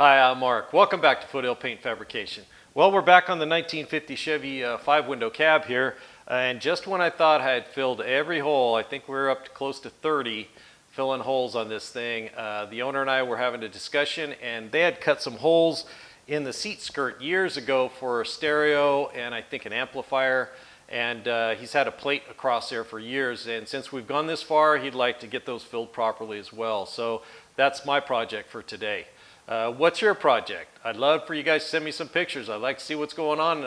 Hi, I'm Mark. Welcome back to Foothill Paint Fabrication. Well, we're back on the 1950 Chevy 5-window cab here, and just when I thought I had filled every hole, I think we're up to close to 30 filling holes on this thing. The owner and I were having a discussion, and they had cut some holes in the seat skirt years ago for a stereo and I think an amplifier, and he's had a plate across there for years, and since we've gone this far, he'd like to get those filled properly as well. So that's my project for today. What's your project? I'd love for you guys to send me some pictures. I'd like to see what's going on,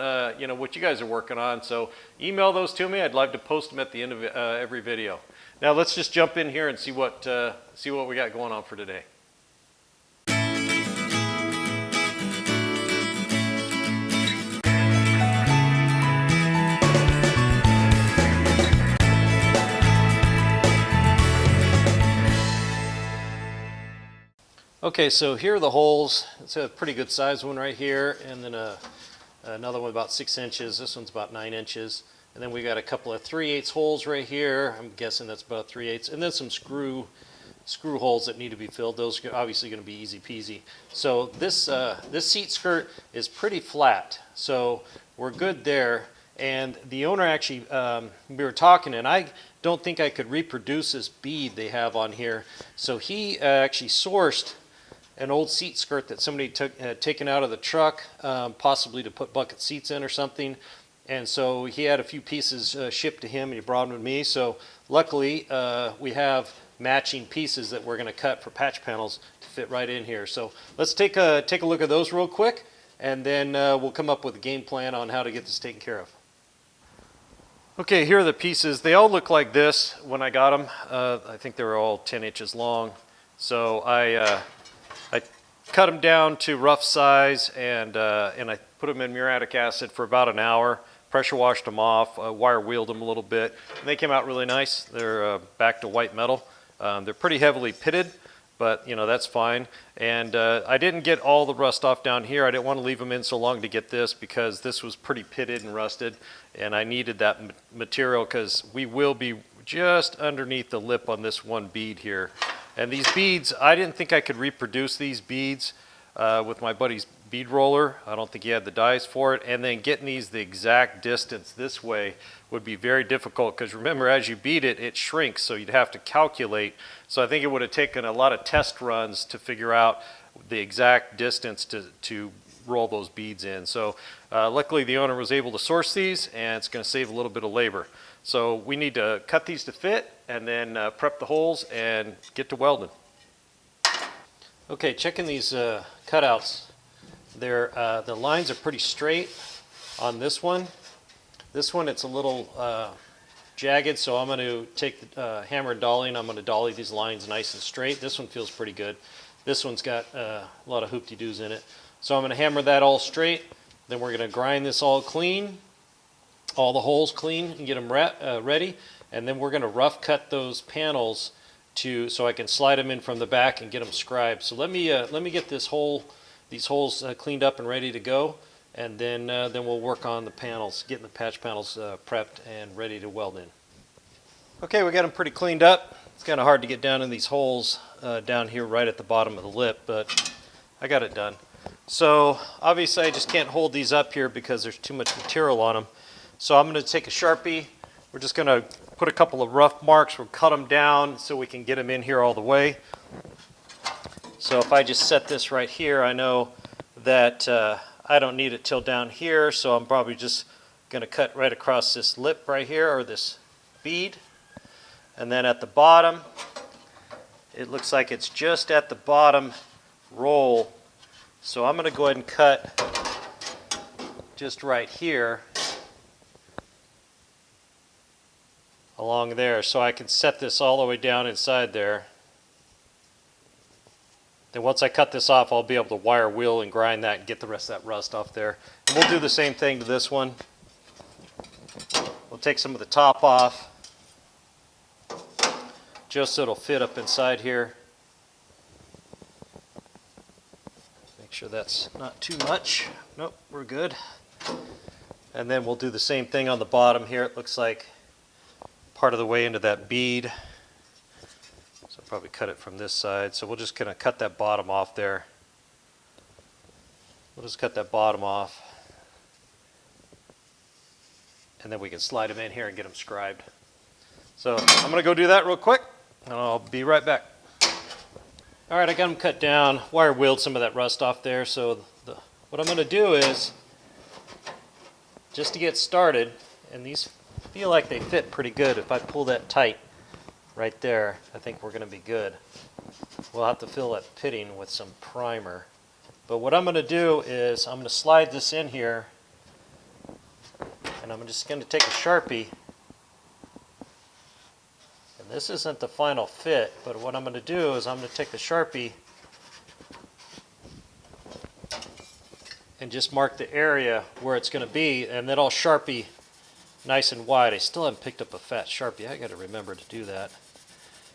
what you guys are working on. So email those to me. I'd love to post them at the end of every video. Now let's just jump in here and see what we got going on for today. Okay, so here are the holes. It's a pretty good size one right here, and then another one about 6 inches. This one's about 9 inches. And then we got a couple of 3/8 holes right here. I'm guessing that's about 3/8. And then some screw holes that need to be filled. Those are obviously going to be easy peasy. So this seat skirt is pretty flat, so we're good there. And the owner actually, we were talking, and I don't think I could reproduce this bead they have on here. So he actually sourced an old seat skirt that somebody had taken out of the truck, possibly to put bucket seats in or something. And so he had a few pieces shipped to him, and he brought them to me. So luckily, we have matching pieces that we're going to cut for patch panels to fit right in here. So let's take a look at those real quick, and then we'll come up with a game plan on how to get this taken care of. Okay, here are the pieces. They all look like this when I got them. I think they were all 10 inches long. So I cut them down to rough size, and I put them in muriatic acid for about an hour, pressure washed them off, wire wheeled them a little bit, and they came out really nice. They're back to white metal. They're pretty heavily pitted, but that's fine. And I didn't get all the rust off down here. I didn't want to leave them in so long to get this, because this was pretty pitted and rusted, and I needed that material because we will be just underneath the lip on this one bead here. And these beads, I didn't think I could reproduce these beads with my buddy's bead roller. I don't think he had the dies for it. And then getting these the exact distance this way would be very difficult, because remember, as you bead it, it shrinks, so you'd have to calculate. So I think it would have taken a lot of test runs to figure out the exact distance to roll those beads in. So luckily the owner was able to source these, and it's going to save a little bit of labor. So we need to cut these to fit, and then prep the holes and get to welding. Okay, checking these cutouts. The lines are pretty straight on this one. This one, it's a little jagged, so I'm going to take the hammer and dolly, and I'm going to dolly these lines nice and straight. This one feels pretty good. This one's got a lot of hoop-de-doos in it. So I'm going to hammer that all straight. Then we're going to grind this all clean, all the holes clean, and get them ready. And then we're going to rough cut those panels so I can slide them in from the back and get them scribed. So let me get these holes cleaned up and ready to go, and then we'll work on the panels, getting the patch panels prepped and ready to weld in. Okay, we got them pretty cleaned up. It's kind of hard to get down in these holes down here right at the bottom of the lip, but I got it done. So obviously I just can't hold these up here because there's too much material on them. So I'm going to take a Sharpie. We're just going to put a couple of rough marks. We'll cut them down so we can get them in here all the way. So if I just set this right here, I know that I don't need it till down here, so I'm probably just going to cut right across this lip right here, or this bead. And then at the bottom, it looks like it's just at the bottom roll. So I'm going to go ahead and cut just right here along there, so I can set this all the way down inside there. Then once I cut this off, I'll be able to wire wheel and grind that and get the rest of that rust off there. And we'll do the same thing to this one. We'll take some of the top off, just so it'll fit up inside here. Make sure that's not too much. Nope, we're good. And then we'll do the same thing on the bottom here. It looks like part of the way into that bead. So I'll probably cut it from this side. So we're just going to cut that bottom off there. We'll just cut that bottom off. And then we can slide them in here and get them scribed. So I'm going to go do that real quick, and I'll be right back. All right, I got them cut down. Wire wheeled some of that rust off there. So what I'm going to do is, just to get started, and these feel like they fit pretty good. If I pull that tight right there, I think we're going to be good. We'll have to fill that pitting with some primer. But what I'm going to do is I'm going to slide this in here, and I'm just going to take a Sharpie. And this isn't the final fit, but what I'm going to do is I'm going to take the Sharpie and just mark the area where it's going to be, and then I'll Sharpie nice and wide. I still haven't picked up a fat Sharpie. I got to remember to do that.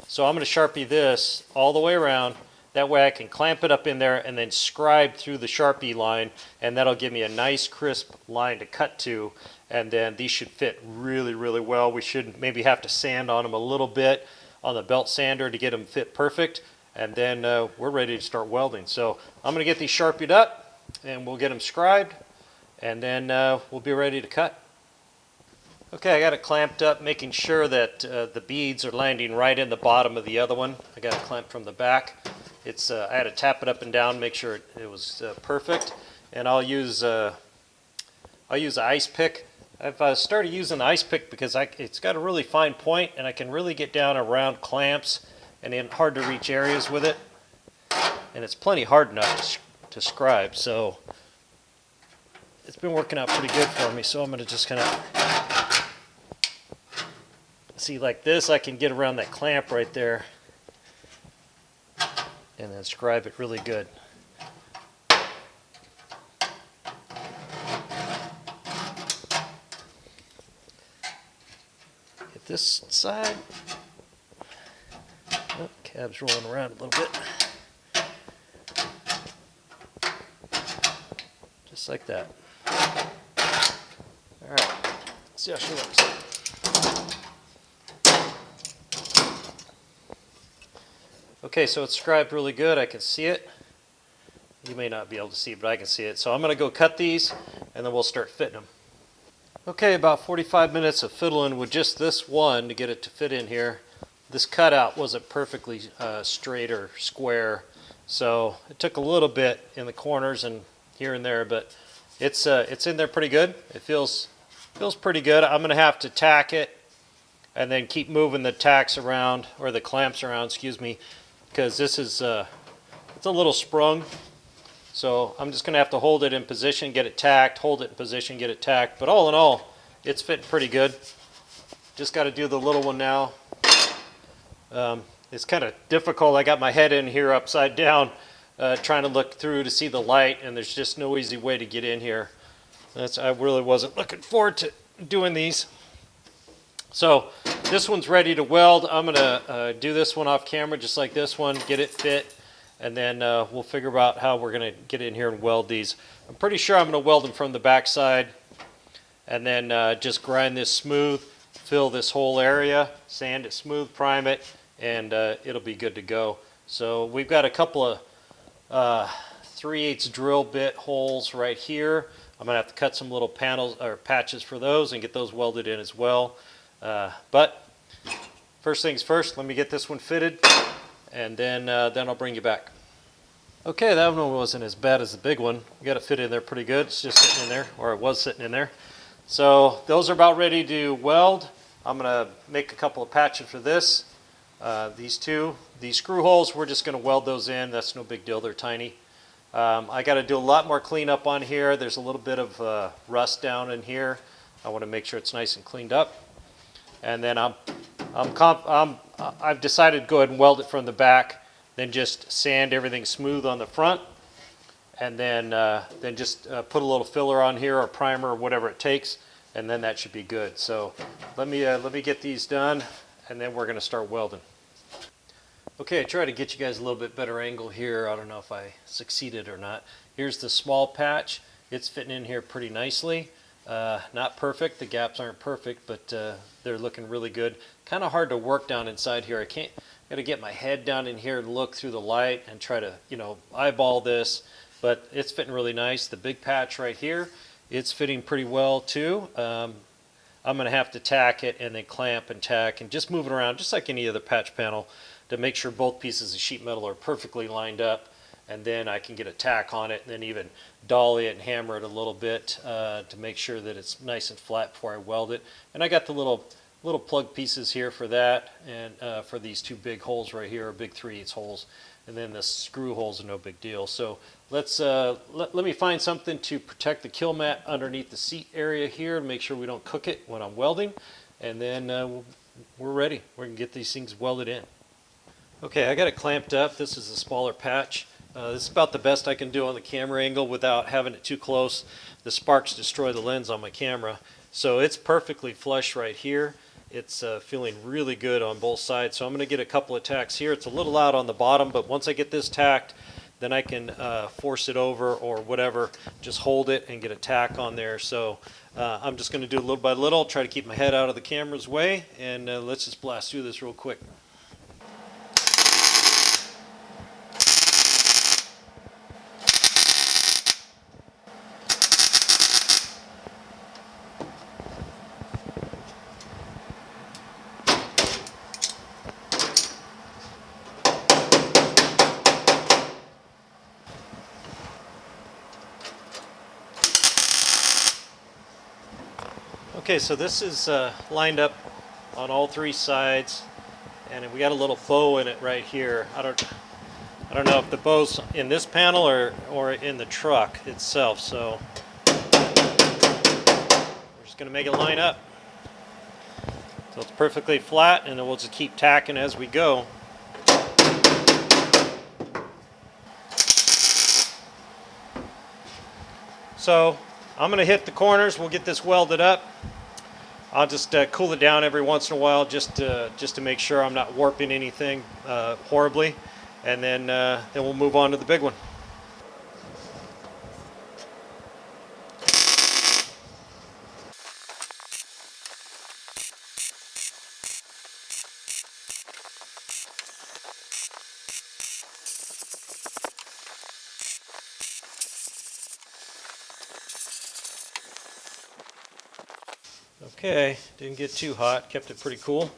So I'm going to Sharpie this all the way around. That way I can clamp it up in there and then scribe through the Sharpie line, and that'll give me a nice crisp line to cut to, and then these should fit really, really well. We should maybe have to sand on them a little bit on the belt sander to get them fit perfect, and then we're ready to start welding. So I'm going to get these Sharpied up, and we'll get them scribed, and then we'll be ready to cut. Okay, I got it clamped up, making sure that the beads are landing right in the bottom of the other one. I got it clamped from the back. I had to tap it up and down, make sure it was perfect. And I'll use an ice pick. I've started using the ice pick because it's got a really fine point, and I can really get down around clamps and in hard to reach areas with it. And it's plenty hard enough to scribe, so it's been working out pretty good for me. So I'm going to just kind of see, like this, I can get around that clamp right there and then scribe it really good. Hit this side. Oh, cab's rolling around a little bit. Just like that. All right, let's see how she looks. Okay, so it's scribed really good. I can see it. You may not be able to see it, but I can see it. So I'm going to go cut these, and then we'll start fitting them. Okay, about 45 minutes of fiddling with just this one to get it to fit in here. This cutout wasn't perfectly straight or square, so it took a little bit in the corners and here and there, but it's in there pretty good. It feels pretty good. I'm going to have to tack it and then keep moving the tacks around, or the clamps around, excuse me, because this is it's a little sprung. So I'm just going to have to hold it in position, get it tacked, hold it in position, get it tacked. But all in all, it's fitting pretty good. Just got to do the little one now. It's kind of difficult. I got my head in here upside down, trying to look through to see the light, and there's just no easy way to get in here. I really wasn't looking forward to doing these. So this one's ready to weld. I'm going to do this one off camera just like this one, get it fit, and then we'll figure out how we're going to get in here and weld these. I'm pretty sure I'm going to weld them from the back side, and then just grind this smooth, fill this whole area, sand it smooth, prime it, and it'll be good to go. So we've got a couple of 3/8 drill bit holes right here. I'm going to have to cut some little panels or patches for those and get those welded in as well. But first things first, let me get this one fitted, and then I'll bring you back. Okay, that one wasn't as bad as the big one. We got it fit in there pretty good. It's just sitting in there, or it was sitting in there. So those are about ready to weld. I'm going to make a couple of patches for this. These screw holes, we're just going to weld those in. That's no big deal. They're tiny. I got to do a lot more cleanup on here. There's a little bit of rust down in here. I want to make sure it's nice and cleaned up. And then I've decided to go ahead and weld it from the back, then just sand everything smooth on the front, and then just put a little filler on here or primer or whatever it takes, and then that should be good. So let me get these done, and then we're going to start welding. Okay, I tried to get you guys a little bit better angle here. I don't know if I succeeded or not. Here's the small patch. It's fitting in here pretty nicely. Not perfect. The gaps aren't perfect, but they're looking really good. Kind of hard to work down inside here. I got to get my head down in here and look through the light and try to, eyeball this but it's fitting really nice. The big patch right here, it's fitting pretty well too. I'm going to have to tack it and then clamp and tack and just move it around just like any other patch panel to make sure both pieces of sheet metal are perfectly lined up, and then I can get a tack on it and then even dolly it and hammer it a little bit to make sure that it's nice and flat before I weld it. And I got the little plug pieces here for that, and for these two big holes right here are big 3/8 holes, and then the screw holes are no big deal. So let's let me find something to protect the kill mat underneath the seat area here to make sure we don't cook it when I'm welding, and then we're ready. We're gonna get these things welded in. Okay, I got it clamped up. This is a smaller patch. This is about the best I can do on the camera angle without having it too close. The sparks destroy the lens on my camera. So it's perfectly flush right here. It's feeling really good on both sides. So I'm going to get a couple of tacks here. It's a little out on the bottom, but once I get this tacked, then I can force it over or whatever. Just hold it and get a tack on there. So I'm just going to do it little by little, try to keep my head out of the camera's way, and let's just blast through this real quick. Okay, so this is lined up on all three sides, and we got a little bow in it right here. I don't know if the bow's in this panel or in the truck itself, so we're just going to make it line up so it's perfectly flat, and then we'll just keep tacking as we go. So I'm going to hit the corners. We'll get this welded up. I'll just cool it down every once in a while just to make sure I'm not warping anything horribly, and then we'll move on to the big one. Okay, didn't get too hot, kept it pretty cool.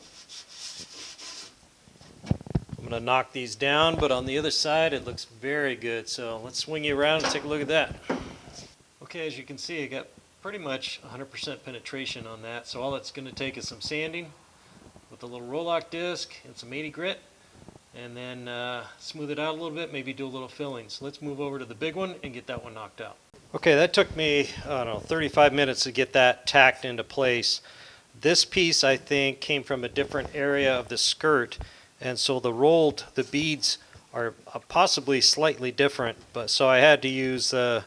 I'm going to knock these down, but on the other side it looks very good. So let's swing you around and take a look at that. Okay, as you can see, I got pretty much 100% penetration on that. So all it's going to take is some sanding with a little roll-lock disc and some 80 grit, and then smooth it out a little bit, maybe do a little filling. So let's move over to the big one and get that one knocked out. Okay, that took me, I don't know, 35 minutes to get that tacked into place. This piece, I think, came from a different area of the skirt, and so the beads are possibly slightly different, but so I had to use the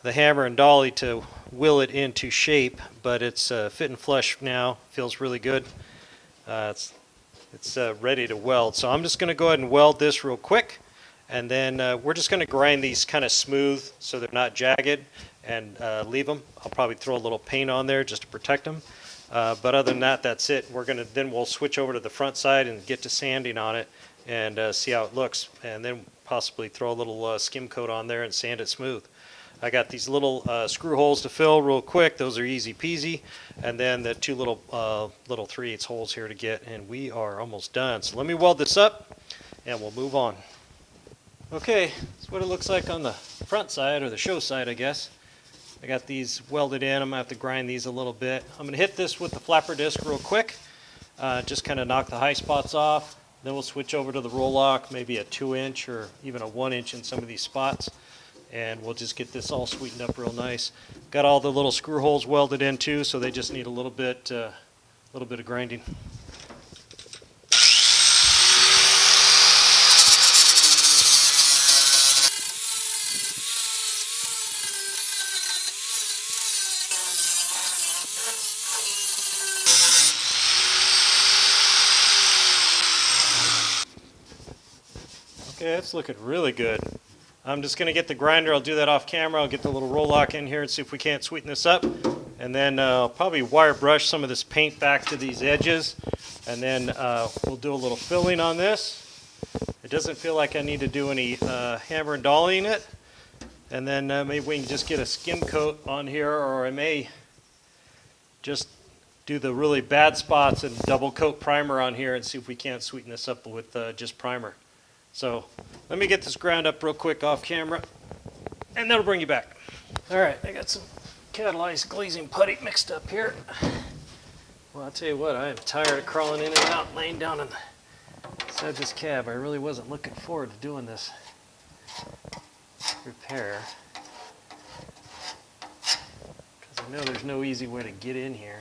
hammer and dolly to will it into shape, but it's fitting flush now, feels really good. It's ready to weld. So I'm just going to go ahead and weld this real quick. And then we're just going to grind these kind of smooth so they're not jagged, and leave them. I'll probably throw a little paint on there just to protect them. But other than that, that's it. Then we'll switch over to the front side and get to sanding on it and see how it looks. And then possibly throw a little skim coat on there and sand it smooth. I got these little screw holes to fill real quick. Those are easy peasy. And then the two little 3/8 holes here to get, and we are almost done. So let me weld this up and we'll move on. Okay, that's what it looks like on the front side, or the show side, I guess. I got these welded in. I'm going to have to grind these a little bit. I'm going to hit this with the flapper disc real quick, just kind of knock the high spots off. Then we'll switch over to the roll lock, maybe a 2-inch or even a 1-inch in some of these spots, and we'll just get this all sweetened up real nice. Got all the little screw holes welded in too, so they just need a little bit of grinding. Okay, it's looking really good. I'm just going to get the grinder. I'll do that off camera. I'll get the little roll lock in here and see if we can't sweeten this up. And then I'll probably wire brush some of this paint back to these edges. And then we'll do a little filling on this. It doesn't feel like I need to do any hammer and dollying it. And then maybe we can just get a skim coat on here, or I may just do the really bad spots and double coat primer on here and see if we can't sweeten this up with just primer. So let me get this ground up real quick off camera, and that'll bring you back. All right, I got some catalyzed glazing putty mixed up here. Well, I'll tell you what, I am tired of crawling in and out, laying down inside this cab. I really wasn't looking forward to doing this repair, because I know there's no easy way to get in here.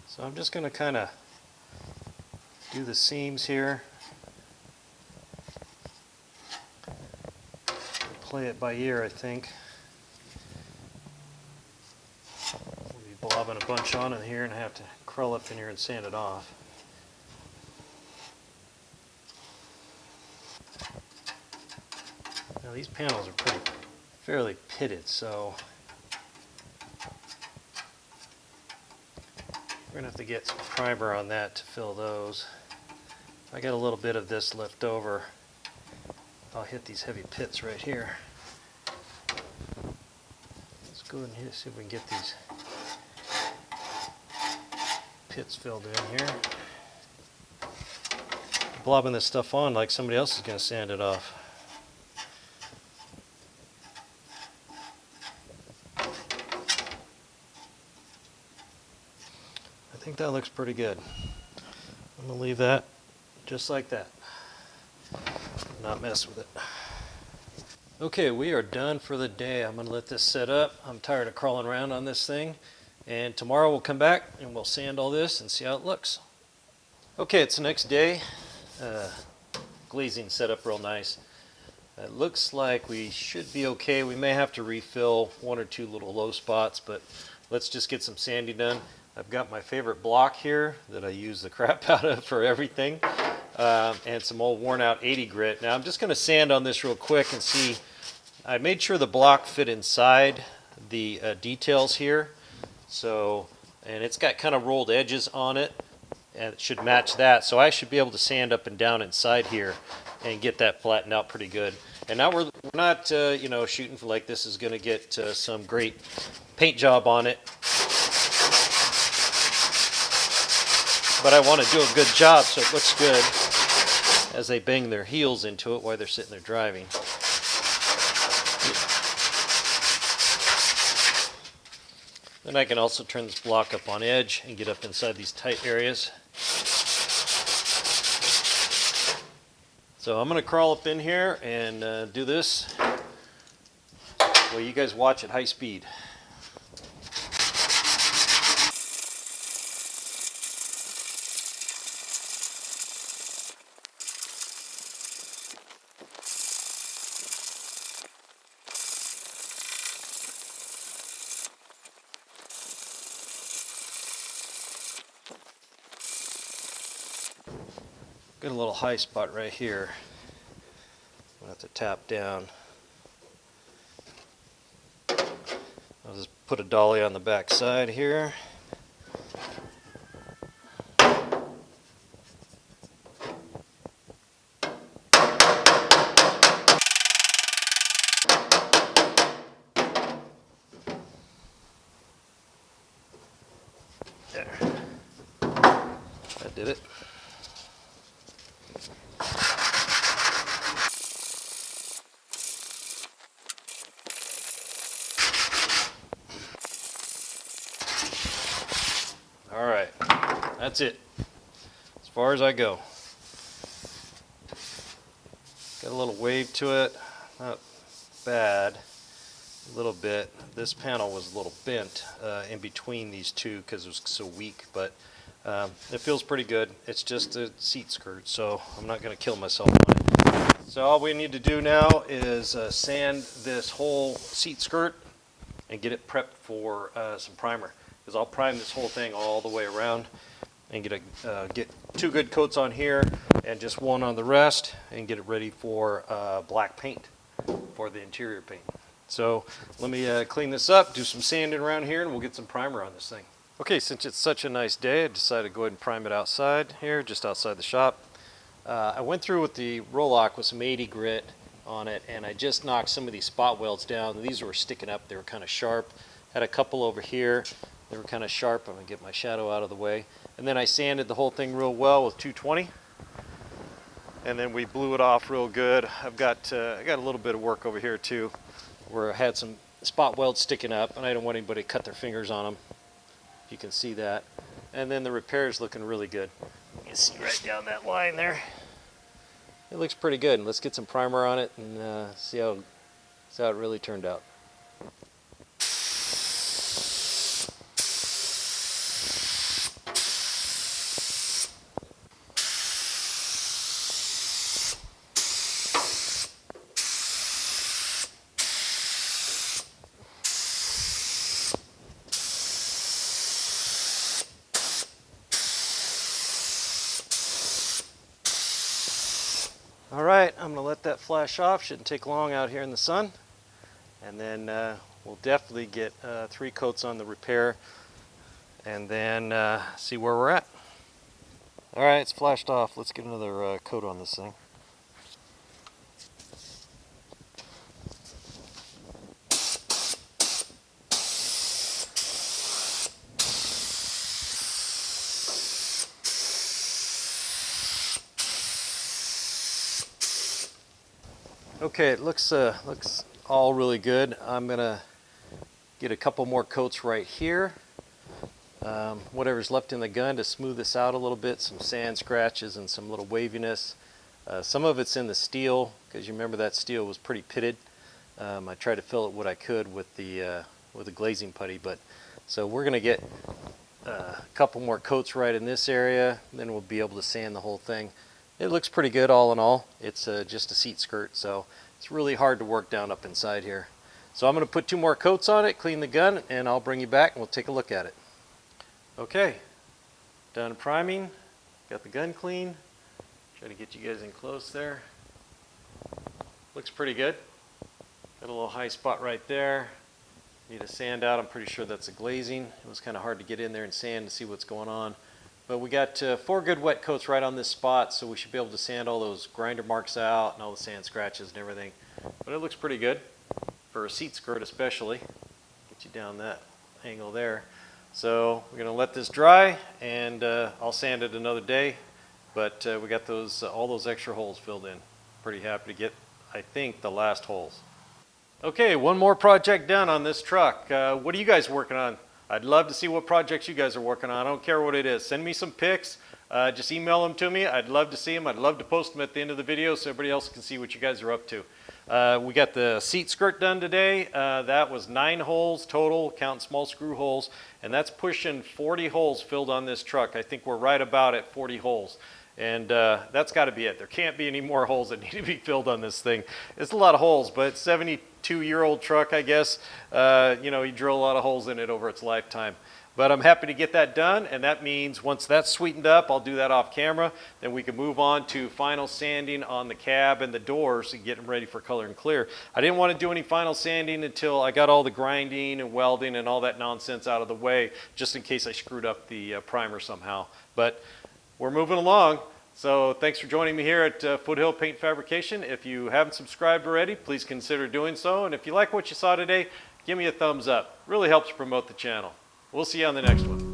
So I'm just going to kind of do the seams here, play it by ear, I think. We'll be blobbing a bunch on in here and I have to crawl up in here and sand it off. Now these panels are fairly pitted, so we're going to have to get some primer on that to fill those. If I got a little bit of this left over, I'll hit these heavy pits right here. Let's go ahead and see if we can get these pits filled in here. Blobbing this stuff on like somebody else is going to sand it off. I think that looks pretty good. I'm going to leave that just like that. Not mess with it. Okay, we are done for the day. I'm going to let this set up. I'm tired of crawling around on this thing. And tomorrow we'll come back and we'll sand all this and see how it looks. Okay, it's the next day. Glazing set up real nice. It looks like we should be okay. We may have to refill one or two little low spots, but let's just get some sanding done. I've got my favorite block here that I use the crap out of for everything, and some old worn out 80 grit. Now I'm just going to sand on this real quick and see. I made sure the block fit inside the details here, so, and it's got kind of rolled edges on it, and it should match that. So I should be able to sand up and down inside here and get that flattened out pretty good. And now we're not you know, shooting for like this is going to get some great paint job on it. But I want to do a good job so it looks good as they bang their heels into it while they're sitting there driving. Then I can also turn this block up on edge and get up inside these tight areas. So I'm going to crawl up in here and do this while you guys watch at high speed. Got a little high spot right here. I'll have to tap down. I'll just put a dolly on the back side here. There. That did it. All right, that's it, as far as I go. Got a little wave to it, not bad, a little bit. This panel was a little bent in between these two because it was so weak, but it feels pretty good. It's just a seat skirt, so I'm not going to kill myself on it. So all we need to do now is sand this whole seat skirt and get it prepped for some primer. Because I'll prime this whole thing all the way around and get two good coats on here and just one on the rest and get it ready for black paint for the interior paint. So let me clean this up, do some sanding around here, and we'll get some primer on this thing. Okay, since it's such a nice day, I decided to go ahead and prime it outside here, just outside the shop. I went through with the Rolock with some 80 grit on it, and I just knocked some of these spot welds down. These were sticking up, they were kind of sharp. Had a couple over here, they were kind of sharp. I'm gonna get my shadow out of the way. And then I sanded the whole thing real well with 220. And then we blew it off real good. I got a little bit of work over here too, where I had some spot welds sticking up, and I don't want anybody to cut their fingers on them. If you can see that. And then the repair is looking really good. You can see right down that line there. It looks pretty good. Let's get some primer on it and see how it really turned out. All right, I'm gonna let that flash off. Shouldn't take long out here in the sun. And then we'll definitely get 3 coats on the repair and then see where we're at. All right, it's flashed off. Let's get another coat on this thing. Okay, it looks all really good. I'm gonna get a couple more coats right here. Whatever's left in the gun to smooth this out a little bit, some sand scratches and some little waviness. Some of it's in the steel, because you remember that steel was pretty pitted. I tried to fill it what I could with the glazing putty, but so we're gonna get a couple more coats right in this area, then we'll be able to sand the whole thing. It looks pretty good all in all. It's just a seat skirt, so it's really hard to work down up inside here. So I'm going to put 2 more coats on it, clean the gun, and I'll bring you back and we'll take a look at it. Okay, done priming, got the gun clean. Try to get you guys in close there. Looks pretty good. Got a little high spot right there. Need a sand out. I'm pretty sure that's a glazing. It was kind of hard to get in there and sand to see what's going on. But we got 4 good wet coats right on this spot, so we should be able to sand all those grinder marks out and all the sand scratches and everything. But it looks pretty good for a seat skirt especially. Get you down that angle there. So we're going to let this dry, and I'll sand it another day. But we got all those extra holes filled in. Pretty happy to get, I think, the last holes. Okay, one more project done on this truck. What are you guys working on? I'd love to see what projects you guys are working on. I don't care what it is. Send me some pics. Just email them to me. I'd love to see them. I'd love to post them at the end of the video so everybody else can see what you guys are up to. We got the seat skirt done today. That was 9 holes total, counting small screw holes, and that's pushing 40 holes filled on this truck. I think we're right about at 40 holes. And that's got to be it. There can't be any more holes that need to be filled on this thing. It's a lot of holes, but it's a 72-year-old truck, I guess. You know, you drill a lot of holes in it over its lifetime. But I'm happy to get that done, and that means once that's sweetened up, I'll do that off camera, then we can move on to final sanding on the cab and the doors and get them ready for color and clear. I didn't want to do any final sanding until I got all the grinding and welding and all that nonsense out of the way, just in case I screwed up the primer somehow. But we're moving along. So thanks for joining me here at Foothill Paint Fabrication. If you haven't subscribed already, please consider doing so. And if you like what you saw today, give me a thumbs up. Really helps promote the channel. We'll see you on the next one.